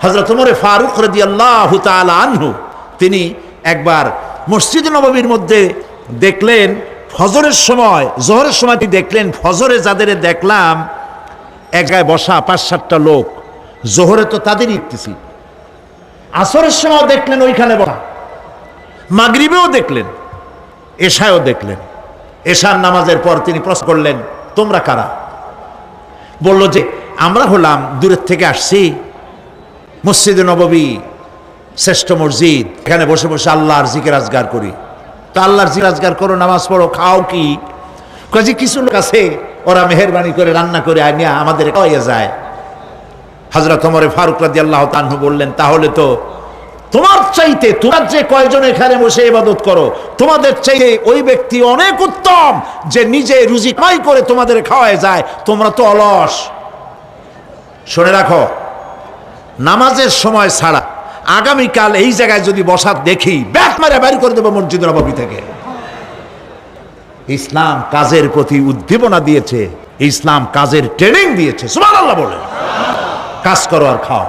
হযরত ওমর ফারুক রাদিয়াল্লাহু তাআলা আনহু তিনি একবার মসজিদ নববীর মধ্যে দেখলেন ফজরের সময়, জোহরের সময় তিনি দেখলেন ফজরে যাদের দেখলাম এক জায়গায় বসা ৫-৭টা লোক, জোহরে তো তাদেরই দেখতেছি, আসরের সময় দেখলেন ওইখানে বসা, মাগরিবেও দেখলেন, এশায়ও দেখলেন। এশার নামাজের পর তিনি প্রশ্ন করলেন, তোমরা কারা? বলল যে আমরা হলাম দূরের থেকে আসছি, মসজিদে নববী শ্রেষ্ঠ মসজিদ, এখানে বসে বসে আল্লাহর জিকির আজগার করি। তা আল্লাহর জিকির আজগার করো, নামাজ পড়ো, খাও কি? কাজে কিছু লোক আছে ওরা মেহেরবানি করে রান্না করে আনিয়া আমাদের খাওয়াইয়া যায়। হযরত ওমর ফারুক রাদিয়াল্লাহু তাআলা আনহু বললেন, তাহলে তো তোমার চাইতে, তোমার যে কয়জন এখানে বসে ইবাদত করো, তোমাদের চাইতে ওই ব্যক্তি অনেক উত্তম যে নিজে রুজি কামাই করে তোমাদের খাওয়ায় যায়, তোমরা তো অলস। শুনে রাখো, নামাজের সময় ছাড়া আগামীকাল এই জায়গায় যদি বসা দেখি, ব্যাট মারে বাইর করে দেবো মসজিদ নববী থেকে। ইসলাম কাজের প্রতি উদ্দীপনা দিয়েছে, ইসলাম কাজের ট্রেনিং দিয়েছে। সুবহানাল্লাহ বলে, কাজ করো আর খাও।